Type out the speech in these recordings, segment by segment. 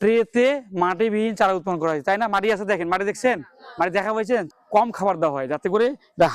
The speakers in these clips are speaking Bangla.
ট্রেতে মাটিবিহীন চারা উৎপন্ন করা হয়, তাই না? মাটি আছে, দেখেন মাটি দেখছেন, মাটি দেখা পাইছেন, কম খাবার দেওয়া হয় যাতে করে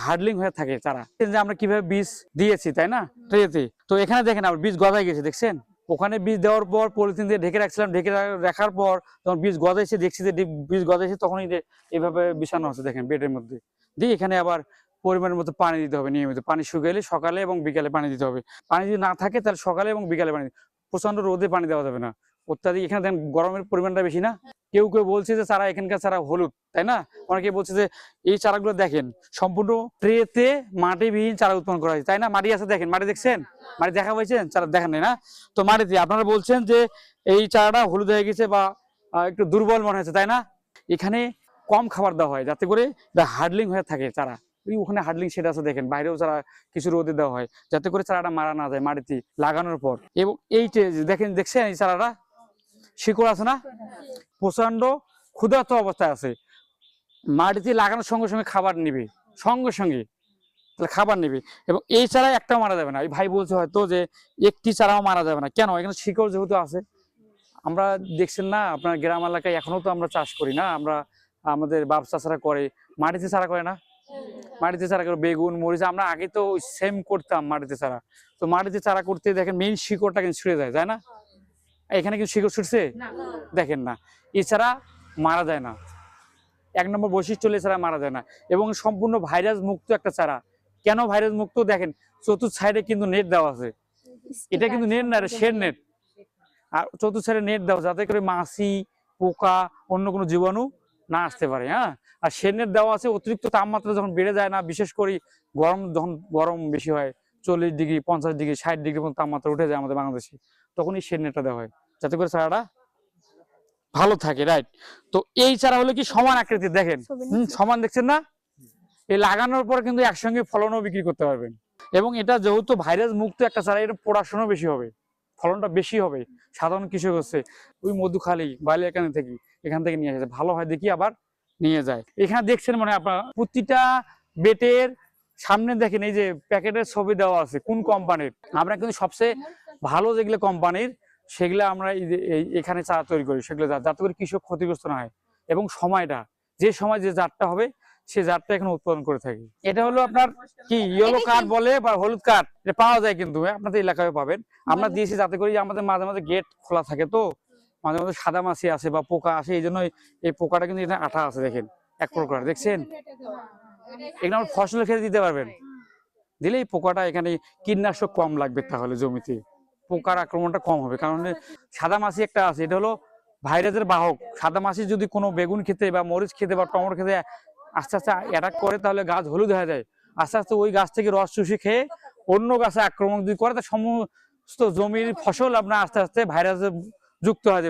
হার্ডলিং হয়ে থাকে চারা। যে আমরা কিভাবে বীজ দিয়েছি, তাই না, ট্রেতে। তো এখানে দেখেন আবার বীজ গজায় গেছে, দেখছেন? ওখানে বীজ দেওয়ার পর পলিথিন দিয়ে ঢেকে রাখছিলাম, ঢেকে রাখার পর যখন বীজ গজাইছে, দেখছি যে বীজ গজাইছে, তখনই এইভাবে বিছানো হচ্ছে, দেখেন বেডের মধ্যে দিয়ে। এখানে আবার পরিমাণের মতো পানি দিতে হবে, নিয়মিত পানি শুকাইলে সকালে এবং বিকালে পানি দিতে হবে। পানি যদি না থাকে তাহলে সকালে এবং বিকালে পানি, প্রচন্ড রোদে পানি দেওয়া যাবে না, অত্যাধিক। এখানে দেখেন গরমের পরিমাণটা বেশি না। কেউ কেউ বলছে যে চারা, এখানকার চারা হলুদ, তাই না? অনেকে বলছে যে এই চারাগুলো দেখেন সম্পূর্ণ ট্রেতে মাটিবিহীন চারা উৎপন্ন করা হয়েছে, তাই না? মাটি আছে, দেখেন মাটি দেখছেন, মাটি দেখা পাইছেন, চারা দেখেন না। তো মাটিতে আপনারা বলছেন যে এই চারাটা হলুদ হয়ে গেছে বা একটু দুর্বল মনে হচ্ছে, তাই না? এখানে কম খাবার দেওয়া হয় যাতে করে হার্ডলিং হয়ে থাকে চারা। ওখানে হার্ডলিং সেট আছে, দেখেন বাইরেও চারা কিছু রোদে দেওয়া হয় যাতে করে চারাটা মারা না যায় মাটিতে লাগানোর পর। এবং এই দেখছেন এই চারাটা শিকড় আছে না, প্রচন্ড ক্ষুধার্ত অবস্থায় আছে। মাটিতে লাগানোর সঙ্গে সঙ্গে খাবার নিবে, সঙ্গে সঙ্গে খাবার নিবে। এবং এই চারা একটাও মারা যাবে না। এই ভাই বলছে হয়তো যে একটি চারাও মারা যাবে না, কেন? এখানে শিকড় যেহেতু আছে। আমরা দেখছেন না, আপনার গ্রাম এলাকায় এখনো তো আমরা চাষ করি না, আমরা আমাদের বাপ চাষারা করে, মাটিতে চারা করে না, মাটিতে চারা করে বেগুন মরিচ। আমরা আগে তো সেম করতাম মাটিতে চারা। তো মাটিতে চারা করতে দেখেন মেইন শিকড়টা কিন্তু ছুড়ে যায়, তাই না? এখানে কিন্তু শিকড় ছুটছে, দেখেন না। এছাড়া মারা যায় না, এক নম্বর বৈশিষ্ট্য হলে এছাড়া মারা যায় না। এবং সম্পূর্ণ ভাইরাস মুক্ত একটা চারা। কেন ভাইরাস মুক্ত? দেখেন চতুর্থ সাইডে কিন্তু নেট দেওয়া আছে। এটা কিন্তু নেট না, শেড নেট। আর চতুর্থ সাইডে নেট দেওয়া যাতে করে মাছি, পোকা, অন্য কোনো জীবাণু না আসতে পারে। হ্যাঁ, আর শেড নেট দেওয়া আছে। অতিরিক্ত তাপমাত্রা যখন বেড়ে যায় না, বিশেষ করে যখন গরম বেশি হয়, 40 ডিগ্রি 50 ডিগ্রি 60 ডিগ্রি পর্যন্ত তাপমাত্রা উঠে যায় আমাদের বাংলাদেশে, তখন এই শেড নেটটা দেওয়া হয় যাতে করে চারাটা ভালো থাকে, রাইট? তো এই চারা হলো কি সমান আকৃতির, দেখেন সমান, দেখছেন না? এই লাগানোর পর কিন্তু একসঙ্গে ফলনও বিক্রি করতে পারবেন। এবং এটা যেহেতু ভাইরাস মুক্ত একটা চারা, এটা প্রোডাকশনও বেশি হবে, ফলনটা বেশি হবে। সাধারণ কৃষক হচ্ছে ওই মধুখালী বালিয়াকান্দি থেকে, এখান থেকে নিয়ে আসে, ভালো হয় দেখি আবার নিয়ে যায়। এখানে দেখছেন মানে আপনার প্রতিটা বেটের সামনে দেখেন এই যে প্যাকেটের ছবি দেওয়া আছে কোন কোম্পানির। আমরা কিন্তু সবচেয়ে ভালো যেগুলো কোম্পানির সেগুলো আমরা এখানে চারা তৈরি করি, সেগুলো যাতে করে কৃষক ক্ষতিগ্রস্ত না হয়। এবং সময়টা, যে সময় যে জাতটা হবে সে জাতটা এখানে উৎপাদন করে থাকি। এটা হলো আপনার কি ইয়েলো কাঠ বলে বা হলুদ কাঠ, এটা পাওয়া যায় কিন্তু আপনাদের এলাকায় পাবেন। আমরা দিয়েছি যাতে করে আমাদের মাঝে মাঝে গেট খোলা থাকে, তো মাঝে মাঝে সাদা মাছি আসে বা পোকা আসে, এই জন্য এই পোকাটা কিন্তু এখানে আঠা আছে, দেখেন এক প্রকার, দেখছেন? এখানে ফসলের ক্ষেত্রে দিতে পারবেন, দিলে এই পোকাটা এখানে কীটনাশক কম লাগবে, তাহলে জমিতে পোকার আক্রমণটা কম হবে। কারণ সাদা মাছি একটা আছে, এটা হলো ভাইরাসের বাহক। সাদা মাছি যদি কোনো বেগুন খেতে বা মরিচ খেতে বা টমেটো খেতে আস্তে আস্তে অ্যাটাক করে, তাহলে গাছ হলুদ হয়ে যায়। আস্তে আস্তে ওই গাছ থেকে রস চুষে খেয়ে অন্য গাছে আক্রমণ যদি করে, তা সমস্ত জমির ফসল আপনার আস্তে আস্তে ভাইরাসে যুক্ত হয়ে যাবে।